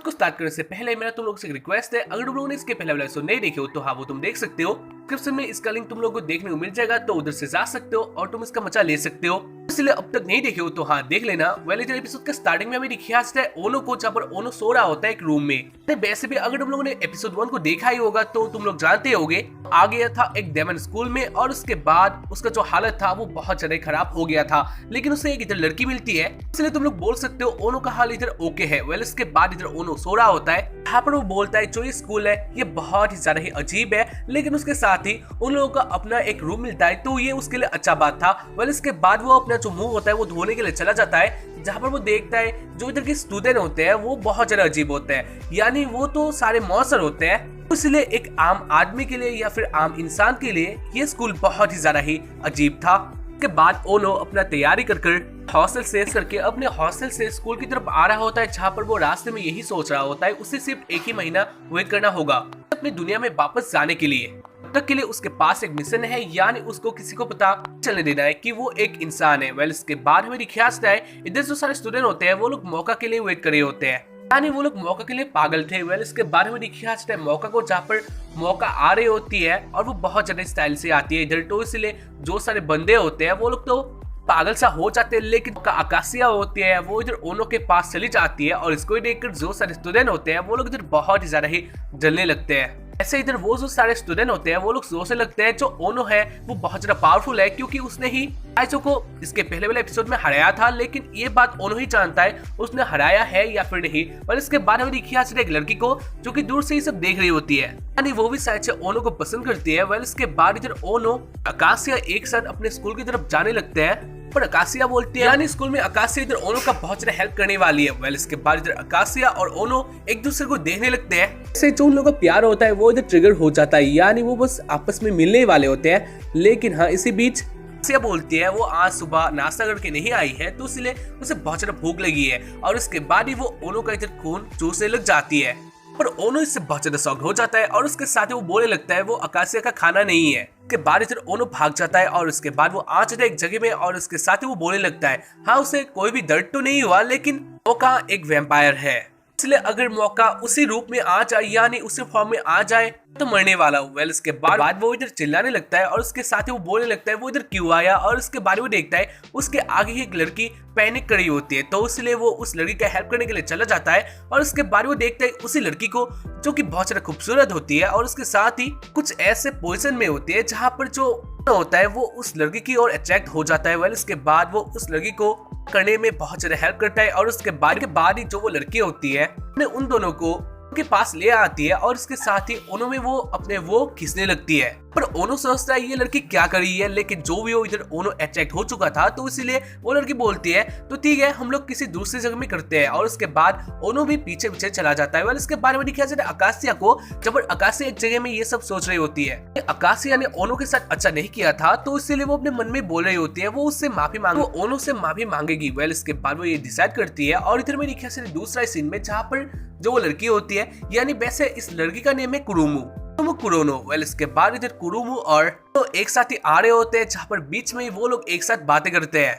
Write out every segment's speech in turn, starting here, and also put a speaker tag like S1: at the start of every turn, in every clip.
S1: को स्टार्ट करने से पहले मेरा तुम लोगों से एक रिक्वेस्ट है, अगर तुम लोगों ने इसके पहले वाला एपिसोड नहीं देखे हो तो हाँ वो तुम देख सकते हो। डिस्क्रिप्शन में इसका लिंक तुम लोगों को देखने को मिल जाएगा, तो उधर से जा सकते हो और तुम इसका मजा ले सकते हो। इसलिए अब तक नहीं देखे हो तो हाँ देख लेना। वेल इधर एपिसोड के स्टार्टिंग में हमें दिखाया जाता है ओनो को, जहाँ पर ओनो सो रहा होता है एक रूम में। वैसे भी अगर तुम लोगों ने एपिसोड 1 को देखा ही होगा तो तुम लोग जानते होगे आ गया था एक डेमन स्कूल में और उसके बाद उसका जो हालत था वो बहुत ज्यादा खराब हो गया था, लेकिन उसे एक इधर लड़की मिलती है, इसलिए तुम लोग बोल सकते हो ओनो का हाल इधर ओके है। वेल इसके बाद इधर ओनो सो रहा होता है, यहाँ पर वो बोलता है जो ये स्कूल है ये बहुत ही ज्यादा ही अजीब है, लेकिन उसके साथ ही उन लोगों का अपना एक रूम मिलता है तो ये उसके लिए अच्छा बात था। वेल इसके बाद वो अपना जो मुंह होता है वो धोने के लिए चला जाता है, जहाँ पर वो देखता है जो इधर के स्टूडेंट होते हैं वो बहुत ज्यादा अजीब होते हैं, यानी वो तो सारे मॉन्स्टर होते हैं। इसलिए एक आम आदमी के लिए या फिर आम इंसान के लिए ये स्कूल बहुत ही ज्यादा ही अजीब था। के बाद ओनो अपना तैयारी कर हॉस्टल से करके अपने हॉस्टल से स्कूल की तरफ आ रहा होता है, जहाँ पर वो रास्ते में यही सोच रहा होता है उसे सिर्फ एक ही महीना वेट करना होगा अपनी दुनिया में वापस जाने के लिए। तब तक के लिए उसके पास एक मिशन है, यानी उसको किसी को पता चलने देना है कि वो एक इंसान है। वेल इसके बाद हमें दिखाया जाता है इधर जो सारे स्टूडेंट होते हैं वो लोग मौका के लिए वेट कर रहे होते हैं, यानी वो लोग मौका के लिए पागल थे। वेल इसके बारे में दिखाया जाता है मौका को, जहाँ पर मौका आ रही होती है और वो बहुत ज्यादा स्टाइल से आती है इधर, तो इसलिए जो सारे बंदे होते हैं वो लोग तो पागल सा हो जाते हैं, लेकिन आकाशिया होती है वो इधर ओनो के पास चली जाती है और इसको देखकर जो सारे स्टूडेंट होते हैं वो लोग इधर बहुत ही ज्यादा ही जलने लगते हैं। ऐसे इधर वो जो सारे स्टूडेंट होते हैं वो लोग सोचने लगते हैं जो ओनो है वो बहुत ज्यादा पावरफुल है, क्योंकि उसने ही आइसो को इसके पहले वाले एपिसोड में हराया था, लेकिन ये बात ओनो ही जानता है उसने हराया है या फिर नहीं। और इसके बाद हमें दिखाया जाता है एक लड़की को जो कि दूर से ही सब देख रही होती है, यानी वो भी शायद से ओनो को पसंद करती है। वेल इसके बाद इधर ओनो आकाशिया एक साथ अपने स्कूल की तरफ जाने लगते हैं, पर आकाशिया बोलती है, यानी स्कूल में आकाशिया इधर ओनो का बहुत ज्यादा हेल्प करने वाली है। वेल इसके बाद इधर आकाशिया और ओनो एक दूसरे को देखने लगते हैं, इससे जो उन लोगों का प्यार होता है वो इधर ट्रिगर हो जाता है, यानी वो बस आपस में मिलने वाले होते हैं। लेकिन हाँ इसी बीच आकाशिया बोलती है वो आज सुबह नाश्ता करके नहीं आई है तो इसलिए उसे बहुत ज्यादा भूख लगी है, और उसके बाद ही वो ओनो का इधर खून चूसने लग जाती है। पर ओनो इससे बहुत ज्यादा शॉक हो जाता है और उसके साथ ही वो बोलने लगता है वो आकाशिया का खाना नहीं है। उसके बाद इधर ओनो भाग जाता है और उसके बाद वो आ जाता है एक जगह में और उसके साथ ही वो बोलने लगता है हाँ उसे कोई भी दर्द तो नहीं हुआ, लेकिन मौका एक वैम्पायर है, इसलिए अगर मौका उसी रूप में आ जाए यानी उसी फॉर्म में आ जाए तो मरने वाला हूँ। वेल इसके बाद वो इधर चिल्लाने लगता है और उसके साथ ही वो बोलने लगता है वो इधर क्यों आया, और उसके बाद वो देखता है उसके आगे ही एक लड़की पैनिक करी होती है, तो इसलिए वो उस लड़की का हेल्प करने के लिए चला जाता है। और उसके बाद वो देखता है उसी लड़की को जो कि बहुत ज्यादा खूबसूरत होती है और उसके साथ ही कुछ ऐसे पोजीशन में होती है जहाँ पर जो होता है वो उस लड़की की ओर अट्रैक्ट हो जाता है। वेल इसके बाद वो उस लड़की को करने में बहुत ज्यादा हेल्प करता है और उसके बाद ही जो वो लड़की होती है उन दोनों को उनके पास ले आती है और इसके साथ ही उन्होंने वो अपने वो खींचने लगती है। पर ओनो सोचता है ये लड़की क्या कर रही है, लेकिन जो भी हो इधर ओनो अट्रैक्ट हो चुका था तो इसीलिए वो लड़की बोलती है तो ठीक है हम लोग किसी दूसरी जगह में करते हैं, और उसके बाद ओनो भी पीछे पीछे चला जाता है। और इसके बारे में दिखाया जाता है आकाशिया को, जब आकाशिया एक जगह में ये सब सोच रही होती है आकाशिया ने ओनो के साथ अच्छा नहीं किया था तो इसीलिए वो अपने मन में बोल रही होती है वो उससे माफी मांगे, वो ओनो से माफी मांगेगी। वेल इसके बाद वो ये डिसाइड करती है और इधर में दिखाया जाता है दूसरा सीन में जहाँ पर जो वो लड़की होती है, यानी वैसे इस लड़की का नेम है कुरोनो। वेल इसके बाद इधर कुरुमु और तो एक साथ ही आ रहे होते हैं, जहाँ पर बीच में वो लोग एक साथ बातें करते हैं।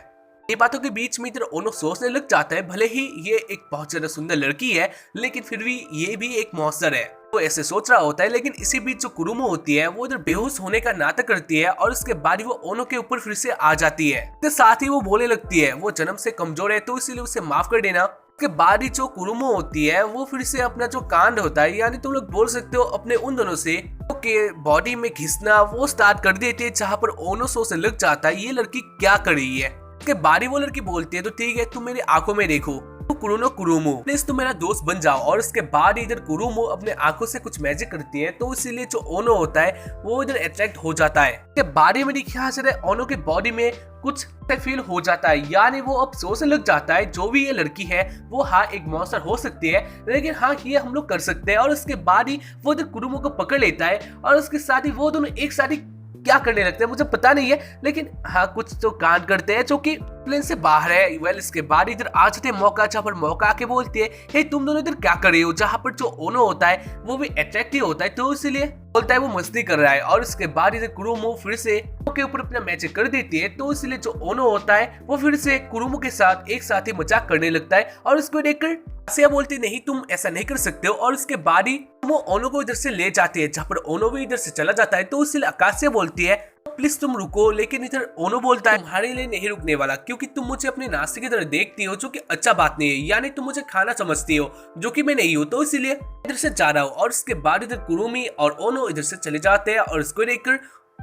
S1: ये बातों के बीच में इधर ओनो सोचने लग जाता है भले ही ये एक बहुत ज्यादा सुंदर लड़की है लेकिन फिर भी ये भी एक मॉन्स्टर है, तो ऐसे सोच रहा होता है। लेकिन इसी बीच जो कुरुमो होती है वो इधर बेहोश होने का नाटक करती है और उसके बाद वो ओनो के ऊपर फिर से आ जाती है। इसके साथ ही वो बोलने लगती है वो जन्म से कमजोर है तो इसीलिए उसे माफ कर देना। उसके बाद ही जो कुरुमो होती है वो फिर से अपना जो कांड होता है, यानी तुम लोग बोल सकते हो अपने उन दोनों से के बॉडी में घिसना वो स्टार्ट कर देती है, जहाँ पर ओनो सोचने लग जाता है ये लड़की क्या कर रही है। उसके बाद ही वो लड़की बोलती है तो ठीक है तुम मेरी आंखों में देखो तो कुरुमो प्लीज तुम मेरा दोस्त बन जाओ। और उसके बाद इधर कुरुमो अपने आंखों से कुछ मैजिक करती है तो इसीलिए जो ओनो होता है वो इधर अट्रैक्ट हो जाता है। उसके बाद में दिखाया जाता है ओनो के बॉडी में कुछ फील हो जाता है, यानी वो अब सोचने लग जाता है जो भी ये लड़की है वो हाँ एक मॉन्स्टर हो सकती है लेकिन हाँ ये हम लोग कर सकते हैं। और उसके बाद ही वो इधर कुरुमो को पकड़ लेता है और उसके साथ ही वो दोनों एक साथ ही क्या करने लगते हैं मुझे पता नहीं है, लेकिन हाँ कुछ तो कांड करते हैं जो कि प्लेन से बाहर है। वेल इसके बाद इधर आ जाते मौका, जहाँ पर मौका आके बोलती है हे तुम दोनों इधर क्या कर रहे हो, जहाँ पर जो ओनो होता है वो भी अट्रैक्टिव होता है तो इसीलिए बोलता है वो मस्ती कर रहा है। और उसके बाद इधर कुरुमो फिर से के ऊपर अपना मैजिक कर देती है, तो इसलिए जो ओनो होता है वो फिर से कुरुमो के साथ एक साथ ही मजाक करने लगता है। और उसको देखकर अकासिया बोलती नहीं तुम ऐसा नहीं कर सकते हो। और उसके बाद ही वो ओनो को इधर से ले जाती है, जहाँ पर ओनो भी इधर से चला जाता है। तो इसलिए अकासिया बोलती है प्लीज तुम रुको, लेकिन इधर ओनो बोलता है तुम्हारे लिए नहीं रुकने वाला, क्योंकि तुम मुझे अपने नाश्ते की तरह देखती हो, जो कि अच्छा बात नहीं है, यानी तुम मुझे खाना समझती हो, जो कि मैं नहीं हूँ, तो इसलिए इधर से जा रहा हूँ। और उसके बाद इधर कुरुमी और ओनो इधर से चले जाते हैं। और इसको देखकर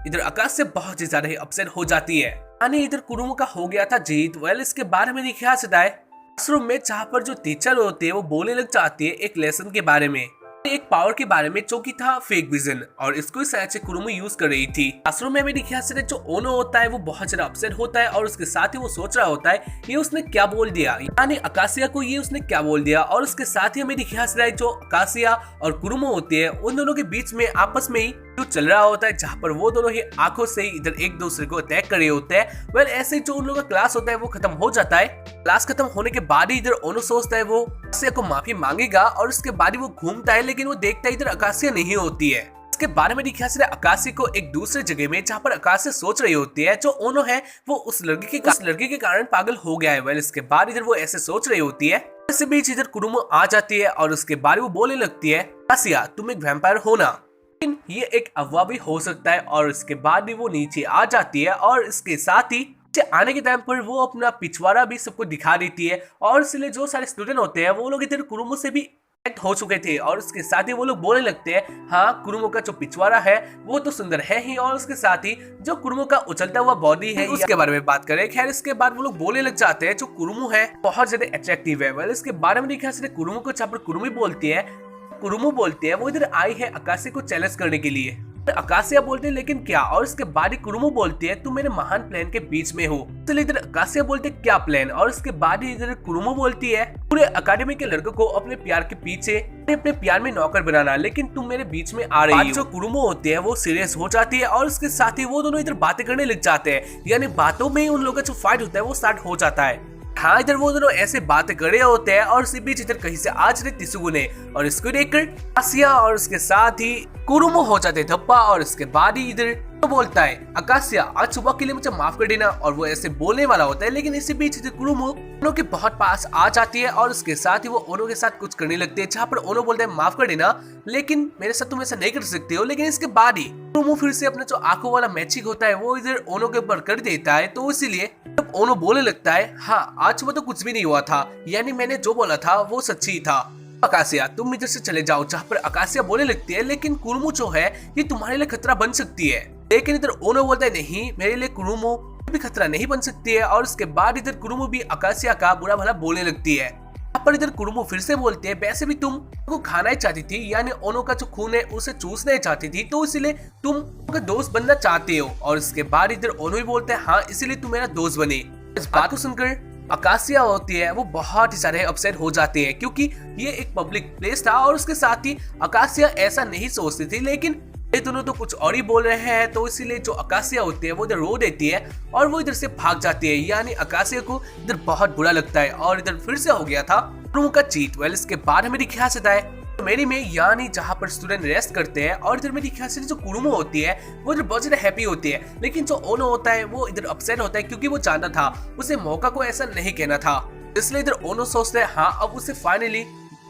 S1: इधर अकासिया बहुत ही ज्यादा अपसेट हो जाती है, यानी इधर कुरुमो का हो गया था जीत। वेल इसके बारे में देखा जाता है क्लासरूम में, जहाँ पर जो टीचर होते हैं वो बोलने लग जाती है एक लेसन के बारे में, एक पावर के बारे में, जो कि था फेक विजन। और इसको शायद से कुरुमो यूज कर रही थी। क्लासरूम में मेरे ख्याल से जो ओनो होता है वो बहुत ज्यादा अपसेट होता है। और उसके साथ ही वो सोच रहा होता है ये उसने क्या बोल दिया, यानी अकासिया को ये उसने क्या बोल दिया। और उसके साथ ही मेरे ख्याल से जो अकासिया और कुरुमो होती है उन दोनों के बीच में आपस में ही जो चल रहा होता है, जहाँ पर वो दोनों ही आंखों से इधर एक दूसरे को अटैक कर रहे होते हैं। वेल ऐसे जो उन लोगों का क्लास होता है वो खत्म हो जाता है। क्लास खत्म होने के बाद ही इधर ओनो सोचता है वो अकासिया को माफी मांगेगा। और उसके बाद ही वो घूमता है, लेकिन वो देखता है इधर अकासिया नहीं होती है। इसके बारे में दिखा सिर्फ अकासिया को एक दूसरे जगह में, जहाँ पर अकासिया सोच रही होती है जो ओनो है वो उस लड़की के कारण पागल हो गया है। वेल इसके बाद इधर वो ऐसे सोच रही होती है, इसी बीच इधर कुरुमो आ जाती है। और उसके बाद वो बोलने लगती है अकासिया तुम एक वैम्पायर हो ना, ये एक अफवाह भी हो सकता है। और इसके बाद भी वो नीचे आ जाती है। और इसके साथ ही आने के टाइम पर वो अपना पिछवाड़ा भी सबको दिखा देती है। और इसलिए जो सारे स्टूडेंट होते हैं वो लोग इधर कुरुमो से भी अट्रैक्ट हो चुके थे। और उसके साथ ही वो लोग बोलने लगते हैं हाँ कुरुमो का जो पिछवाड़ा है वो तो सुंदर है ही, और उसके साथ ही जो कुरुमो का उछलता हुआ बॉडी है उसके बारे में बात करें। खैर इसके बाद वो लोग बोलने लग जाते हैं जो कुरुमो है बहुत ज्यादा अट्रैक्टिव है। वेल इसके बारे में देखा कुरुमो को जहाँ पर कुरुमी बोलती है वो इधर आई है अकासिया को चैलेंज करने के लिए। अकासिया बोलते हैं लेकिन क्या। और इसके बाद कुरुमो बोलती है तुम मेरे महान प्लान के बीच में हो। इसलिए इधर अकासिया बोलते क्या प्लान। और इसके बाद इधर कुरुमो बोलती है पूरे अकेडमी के लड़कों को अपने प्यार के पीछे अपने प्यार में नौकर बनाना, लेकिन तुम मेरे बीच में आ रही हो। जो कुरुमो होती है वो सीरियस हो जाती है। और उसके साथ ही वो दोनों इधर बातें करने लग जाते हैं, यानी बातों में ही उन लोगों का जो फाइट होता है वो स्टार्ट हो जाता है। हाँ इधर वो दोनों ऐसे बातें कर रहे होते हैं। और इसी बीच इधर कहीं से आज रहे तिसुगुने, और इसको देखकर अकासिया और उसके साथ ही कुरुमो हो जाते धप्पा। और इसके बाद ही इधर तो बोलता है अकासिया आज सुबह के लिए मुझे माफ कर देना। और वो ऐसे बोलने वाला होता है, लेकिन इसी बीच इधर कुरुमो ओनो के बहुत पास आ जाती है। और उसके साथ ही वो ओनो के साथ कुछ करने लगते हैं, जहाँ पर ओनो बोलता है माफ कर देना, लेकिन मेरे साथ तुम ऐसा नहीं कर सकते हो। लेकिन इसके बाद ही कुरुमो फिर से अपना जो आंखों वाला मैचिक होता है वो इधर ओनो के ऊपर कर देता है। तो इसीलिए जब ओनो बोलने लगता है हाँ आज सुबह तो कुछ भी नहीं हुआ था, यानी मैंने जो बोला था वो सच्ची था। अकासिया तुम इधर से चले जाओ, जहाँ पर अकासिया बोलने लगती है लेकिन कुरुमो जो है ये तुम्हारे लिए खतरा बन सकती है। लेकिन इधर ओनो बोलता है नहीं मेरे लिए कुरुमो भी खतरा नहीं बन सकती है। और उसके बाद इधर कुरुमो भी अकासिया का बुरा भला बोलने लगती है। यहाँ पर इधर कुरुमो फिर से बोलते हैं वैसे भी तुम को खाना ही चाहती थी, यानी ओनो का जो खून है उसे चूसना ही चाहती थी, तो इसलिए तुम दोस्त बनना चाहते हो। और इसके बाद इधर ओनो ही बोलते हैं हाँ इसीलिए तुम मेरा दोस्त बने। इस बात को सुनकर अकासिया होती है वो बहुत ही सारे अपसेट हो जाते हैं, क्योंकि ये एक पब्लिक प्लेस था। और उसके साथ ही अकासिया ऐसा नहीं सोचती थी, लेकिन ये दोनों तो कुछ और ही बोल रहे हैं। तो इसीलिए जो अकासिया होती है वो इधर रो देती है और वो इधर से भाग जाती है, यानी अकासिया को इधर बहुत बुरा लगता है। और इधर फिर से हो गया था कुरुमो का चीट। वेल इसके बाद हमें ख्याल से है मेरी में, यानी जहाँ पर स्टूडेंट रेस्ट करते हैं। और इधर मेरी ख्याल से जो कुरुमो होती है वो इधर बहुत ज्यादा हैप्पी होती है, लेकिन जो ओनो होता है वो इधर अपसेट होता है, क्योंकि वो जानता था उसे मौका को ऐसा नहीं कहना था। इसलिए इधर ओनो सोचता है हाँ अब उसे फाइनली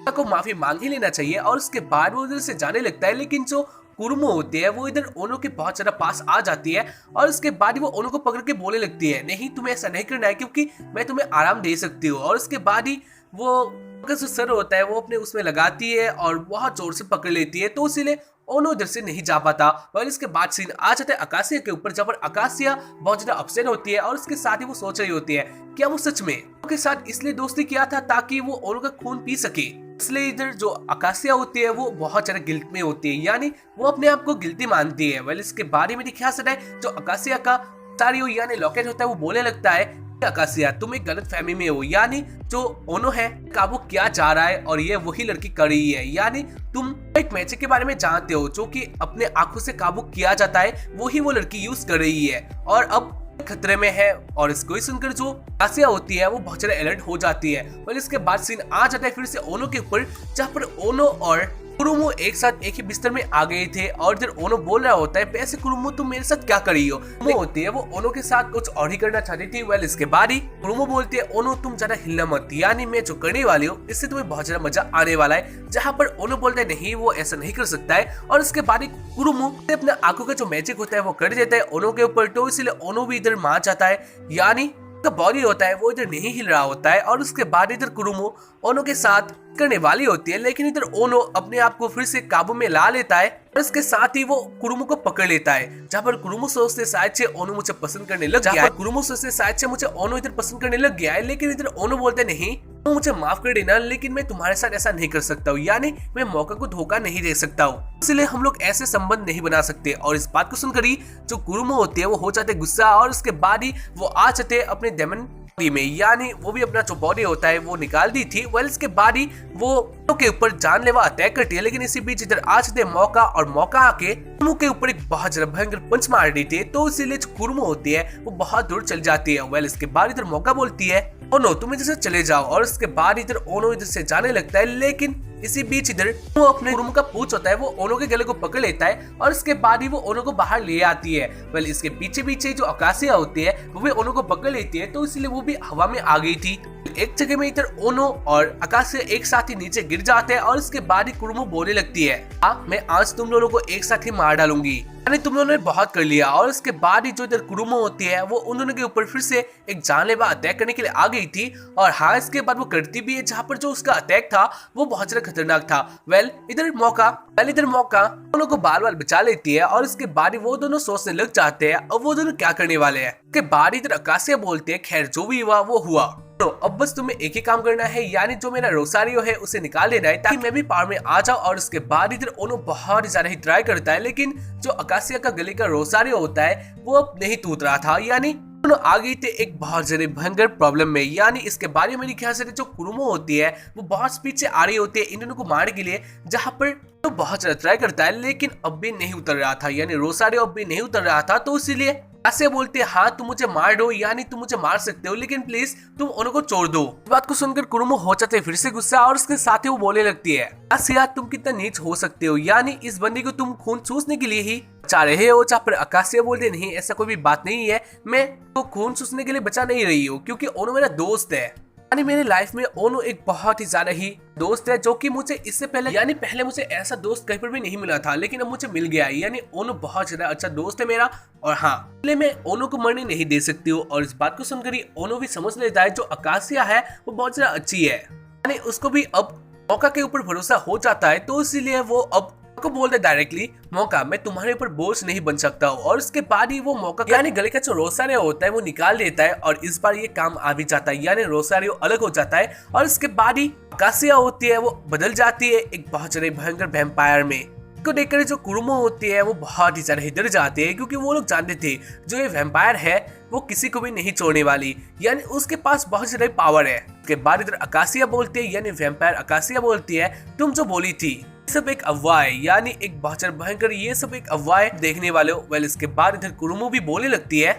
S1: को माफी मांग ही लेना चाहिए। और उसके बाद वो इधर से जाने लगता है, लेकिन जो कुरुमो होती है वो इधर ओनो के बहुत ज्यादा पास आ जाती है। और उसके बाद वो ओनो को पकड़ के बोलने लगती है नहीं तुम्हें ऐसा नहीं करना है, क्योंकि मैं तुम्हें आराम दे सकती हूँ। और उसके बाद ही वो जो सर होता है वो अपने उसमें लगाती है और बहुत जोर से पकड़ लेती है, तो इसीलिए ओनो इधर से नहीं जा पाता। और इसके बाद सीन आ जाता है अकासिया के ऊपर, जब अकासिया बहुत ज्यादा अपसेट होती है। और उसके साथ ही वो सोच रही होती है क्या वो सच में ओनो के साथ इसलिए दोस्ती किया था ताकि वो ओनो का खून पी सके। इसलिए इधर जो अकासिया होती है वो बहुत ज्यादा गिल्ट में होती है, यानी वो अपने आप को गिल्टी मानती है। वेल इसके बारे में ख्याल से जो अकासिया का सारियो यानी लॉकेट होता है वो बोलने लगता है अकासिया तुम एक गलत फहमी में हो, यानी जो ओनो है काबू किया जा रहा है और ये वही लड़की कर रही है। यानी तुम एक मैजिक के बारे में जानते हो जो कि अपने आंखों से काबू किया जाता है, वही वो लड़की यूज कर रही है और अब खतरे में है। और इसको ही सुनकर जो अकासिया होती है वो बहुत ज्यादा अलर्ट हो जाती है। और इसके बाद सीन आ जाता है फिर से ओनो के ऊपर, जहाँ पर ओनो और कुरुमो एक साथ एक ही बिस्तर में आ गए थे और इधर ओनो बोल रहा होता है, वैसे कुरुमो तुम मेरे साथ क्या कर रही हो। कुरुमो होती है वो ओनो के साथ कुछ और ही करना चाहती थी। वेल इसके बाद ही कुरुमो बोलती है, ओनो तुम ज्यादा हिलना मत, यानी मैं जो करने वाली हूँ इससे तुम्हें बहुत ज्यादा मजा आने वाला है। जहाँ पर ओनो बोलता है नहीं वो ऐसा नहीं कर सकता है, और इसके बाद ही कुरुमो अपने आंखों का जो मैजिक होता है वो कर देता है ओनो के ऊपर। तो इसलिए ओनो भी इधर मान जाता है, यानी तो बॉडी होता है वो इधर नहीं हिल रहा होता है। और उसके बाद इधर कुरुमो ओनो के साथ करने वाली होती है, लेकिन इधर ओनो अपने आप को फिर से काबू में ला लेता है और इसके साथ ही वो कुरुमो को पकड़ लेता है। जहाँ पर कुरुमो सोचते शायद से ओनो मुझे पसंद करने लग गया है, कुरुमो सोचते शायद से मुझे ओनो इधर पसंद करने लग गया है, लेकिन इधर ओनो बोलते नहीं तो मुझे माफ कर देना, लेकिन मैं तुम्हारे साथ ऐसा नहीं कर सकता हूँ, यानी मैं मौका को धोखा नहीं दे सकता हूँ, इसलिए हम लोग ऐसे संबंध नहीं बना सकते। और इस बात को सुनकर ही जो कुरुमो होती है वो हो जाते गुस्सा, और उसके बाद ही वो आ जाते अपने डेमन में, यानी वो भी अपना जो बॉडी होता है वो निकाल दी थी। वेल इसके बाद ही वो के ऊपर जानलेवा अटैक करती है, लेकिन इसी बीच इधर आ जाते मौका, और मौका आके कुरुमो के ऊपर एक बहुत ज्यादा भयंकर पंच मार देती है। तो इसीलिए जो कुरुमो होती है वो बहुत दूर चल जाती है। वेल इसके बाद इधर मौका बोलती है, ओनो तुम इधर से चले जाओ, और इसके बाद इधर ओनो इधर से जाने लगता है, लेकिन इसी बीच इधर वो अपने कुरुमो का पूंछ होता है वो ओनो के गले को पकड़ लेता है, और इसके बाद ही वो ओनो को बाहर ले आती है। वेल इसके पीछे पीछे जो आकाशिया होती है वो भी ओनो को पकड़ लेती है, तो इसलिए वो भी हवा में आ गई थी। एक जगह में इधर ओनो और आकाशिया एक साथ ही नीचे गिर जाते हैं, और इसके बाद ही कुरुमो बोलने लगती है, मैं आज तुम दोनों को एक साथ ही मार डालूंगी, यानी तुम लोगों ने बहुत कर लिया। और इसके बाद ही जो इधर कुरुमो होती है वो उन दोनों के ऊपर फिर से एक जानलेवा अटैक करने के लिए आ गई थी, और हाँ इसके बाद वो करती भी है, जहाँ पर जो उसका अटैक था वो बहुत ज्यादा खतरनाक था। वेल इधर मौका दोनों को बाल बाल बचा लेती है, और इसके बाद ही वो दोनों सोचने लग जाते हैं अब वो दोनों क्या करने वाले हैं। इसके बाद इधर आकाशिया बोलते हैं, खैर जो भी हुआ वो हुआ, तो अब बस तुम्हें एक ही काम करना है, यानी जो मेरा रोसारियो है उसे निकाल देना है, ताकि मैं भी पावर में आ जाऊं। और उसके बाद इधर ओनो बहुत ज्यादा ही ट्राई करता है, लेकिन जो आकाशिया का गले का रोसारियो होता है वो अब नहीं टूट रहा था, यानी दोनों आ गई थे एक बहुत ज्यादा भयंकर प्रॉब्लम में। यानी इसके बारे में मेरे ख्याल से जो कुरुमो होती है वो बहुत स्पीड से आ रही होती है इन दोनों को मारने के लिए, जहाँ पर तो बहुत ज्यादा ट्राई करता है, लेकिन अब भी नहीं उतर रहा था, यानी रोसारियो अब भी नहीं उतर रहा था। तो इसीलिए ऐसे बोलते हैं, हाँ तुम मुझे मार दो, यानी तुम मुझे मार सकते हो, लेकिन प्लीज तुम ओनो को छोड़ दो। इस बात को सुनकर कुरुमो हो जाते फिर से गुस्सा, और उसके साथ ही वो बोलने लगती है, आकाशिया तुम कितना नीच हो सकते हो, यानी इस बंदी को तुम खून चूसने के लिए ही बचा रहे हो। जहाँ पर आकाशिया बोलते नहीं ऐसा कोई भी बात नहीं है, मैं तो खून चूसने के लिए बचा नहीं रही हूँ, क्योंकि ओनो मेरा दोस्त है, यानी मेरे लाइफ में ओनो एक बहुत ही ज्यादा ही दोस्त है, जो कि मुझे इससे पहले मुझे ऐसा दोस्त कहीं पर भी नहीं मिला था, लेकिन अब मुझे मिल गया है, यानी ओनो बहुत ज्यादा अच्छा दोस्त है मेरा। और हाँ इसलिए मैं ओनो को मरने नहीं दे सकती हूँ। और इस बात को सुनकर ही ओनो भी समझ लेता है जो आकाशिया है वो बहुत ज्यादा अच्छी है, यानी उसको भी अब मौका के ऊपर भरोसा हो जाता है। तो इसीलिए वो अब को बोलते डायरेक्टली, मौका मैं तुम्हारे ऊपर बोझ नहीं बन सकता हूँ। और उसके बाद ही वो मौका यानी गले का जो रोसारियो होता है वो निकाल देता है, और इस बार ये काम आ भी जाता है, यानी रोसारियो अलग हो जाता है। और इसके बाद ही आकाशिया होती है वो बदल जाती है एक बहुत ज्यादा भयंकर वैम्पायर में। को देखकर जो कुरुमो होती है वो बहुत ही ज्यादा डर जाते हैं, क्योंकि वो लोग जानते थे जो ये वैम्पायर है वो किसी को भी नहीं छोड़ने वाली, यानी उसके पास बहुत ज्यादा पावर है। उसके बाद इधर आकाशिया बोलती है, यानी वैम्पायर आकाशिया बोलती है, तुम जो बोली थी सब एक अफवाह है, यानी एक बहुत भयंकर ये सब एक अफवाह है देखने वाले हो। वेल इसके बाद इधर कुरुमो भी बोलने लगती है,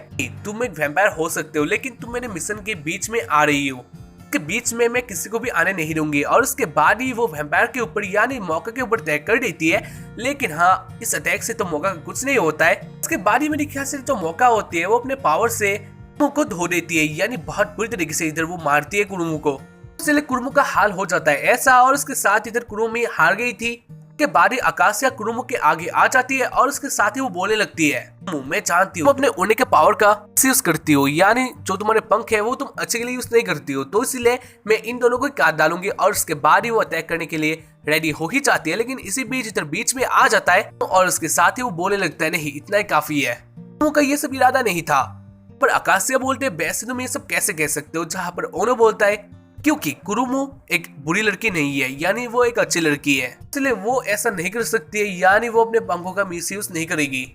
S1: तुम एक वैम्पायर हो सकते हो, लेकिन तुम मेरे मिशन के बीच में आ रही हो, के बीच में मैं किसी को भी आने नहीं दूंगी। और उसके बाद ही वो वैम्पायर के ऊपर यानी मौका के ऊपर अटैक कर देती है, लेकिन हाँ इस अटैक से तो मौका कुछ नहीं होता है। उसके बाद ही मेरे ख्याल से जो मौका होती है वो अपने पावर से कुरुमो को धो देती है, यानी बहुत बुरी तरीके से इधर वो मारती है कुरुमो को, इसलिए कुरुमो का हाल हो जाता है ऐसा। और उसके साथ इधर कुरुमो हार गई थी के बाद ही आकाशिया कुरुमो के आगे आ जाती है, और उसके साथ ही वो बोलने लगती है, मैं जानती हूँ अपने उड़ने के पावर का यूज करती हो, यानी जो तुम्हारे पंख है वो तुम अच्छे के लिए यूज नहीं करती हो, तो इसलिए मैं इन दोनों को काट डालूंगी। और उसके बाद ही वो अटैक करने के लिए रेडी हो ही जाती है, लेकिन इसी बीच इधर बीच में आ जाता है, और उसके साथ ही वो बोलने लगता है, नहीं इतना ही काफी है, कुरुमो का ये सब इरादा नहीं था। पर आकाशिया बोलते हैं, वैसे तुम ये सब कैसे कह सकते हो, जहाँ पर ओनो बोलता है, क्योंकि कुरुमो एक बुरी लड़की नहीं है, यानी वो एक अच्छी लड़की है, इसलिए वो ऐसा नहीं कर सकती है, यानी वो अपने पंखों का मिसयूज नहीं करेगी,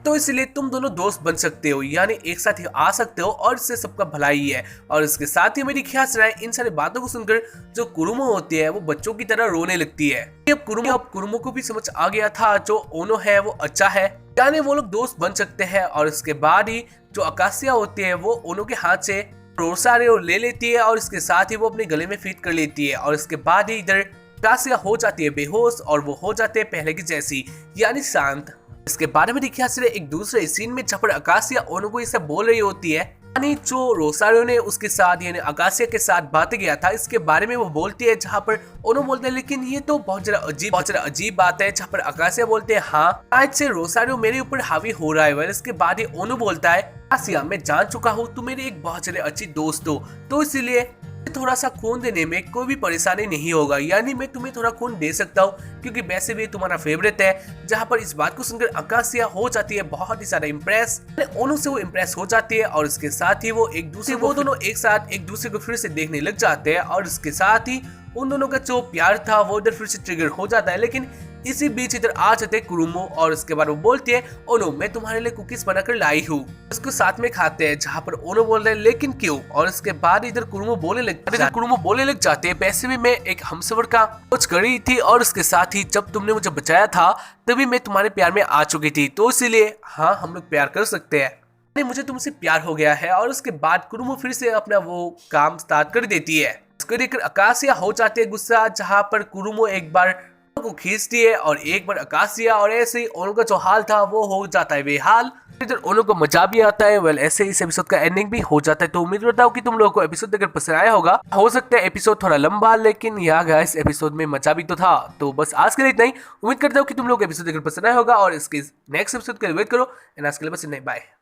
S1: तो इसलिए तुम दोनों दोस्त बन सकते हो, यानी एक साथ ही आ सकते हो, और इससे सबका भलाई है। और इसके साथ ही मेरी ख्याल से इन सारी बातों को सुनकर जो कुरुमो होती है वो बच्चों की तरह रोने लगती है। अब कुरुमो को भी समझ आ गया था जो ओनो है वो अच्छा है, यानी वो लोग दोस्त बन सकते हैं। और इसके बाद ही जो आकाशिया होती है वो ओनो के हाथ से रोसारियो ले लेती है, और इसके साथ ही वो अपने गले में फिट कर लेती है। और इसके बाद ही इधर अकासिया हो जाती है बेहोश और वो हो जाते हैं पहले की जैसी, यानी शांत। इसके बारे में देखिए सिर्फ एक दूसरे सीन में जहाँ पर अकासिया ओनो को ये सब बोल रही होती है, यानी जो रोसारियो ने उसके साथ यानी अकासिया के साथ बातें किया था इसके बारे में वो बोलती है, जहाँ पर ओनो बोलते हैं लेकिन ये तो बहुत ज्यादा अजीब बात है, जहाँ पर अकासिया बोलते हैं हाँ शायद से रोसारियो मेरे ऊपर हावी हो रहा है। वह इसके बाद ही ओनो बोलता है अकासिया मैं जान चुका हूँ तुम मेरी एक बहुत ज्यादा अच्छी दोस्त हो, तो इसलिए थोड़ा सा खून देने में कोई भी परेशानी नहीं होगा, यानी मैं तुम्हें थोड़ा खून दे सकता हूँ क्योंकि वैसे भी तुम्हारा फेवरेट है। जहाँ पर इस बात को सुनकर अकासिया हो जाती है बहुत ही ज्यादा इम्प्रेस, ओनो से वो इम्प्रेस हो जाती है और इसके साथ ही वो दोनों एक साथ एक दूसरे को फिर से देखने लग जाते हैं और इसके साथ ही उन दोनों का जो प्यार था वो इधर फिर से ट्रिगर हो जाता है। लेकिन इसी बीच इधर आ जाते कुरुमो और उसके बाद वो बोलती है ओनो मैं तुम्हारे लिए कुकीज बनाकर लाई हूँ, उसको साथ में खाते हैं। जहाँ पर ओनो बोल रहे हैं लेकिन क्यों, और इसके बाद इधर कुरुमो बोलने लग जाते हैं पैसे में मैं एक हमसफर का खोज कर रही थी और उसके साथ ही जब तुमने मुझे बचाया था तभी मैं तुम्हारे प्यार में आ चुकी थी, तो इसीलिए हाँ हम लोग प्यार कर सकते हैं, मुझे तुमसे प्यार हो गया है। और उसके बाद कुरुमो फिर से अपना वो काम स्टार्ट कर देती है। इसको देखकर अकासिया हो जाती है गुस्सा, जहाँ पर कुरुमो एक बार को खींचती है और एक बार अकासिया, और ऐसे ही ओनो का जो हाल था वो हो जाता है बेहाल। इधर ओनो को मजा भी आता है। वेल ऐसे इस एपिसोड का एंडिंग भी हो जाता है। तो उम्मीद करता हूँ कि तुम लोगों को एपिसोड देखकर पसंद आया होगा। हो सकता है एपिसोड थोड़ा लंबा, लेकिन यहाँ गाइस एपिसोड में मजा भी तो था। तो बस आज के लिए इतना ही। उम्मीद करता हूँ कि तुम लोग एपिसोड देखकर पसंद आया होगा और इसके नेक्स्ट एपिसोड के लिए वेट करो। एंड आज के लिए बस इतना ही, बाय।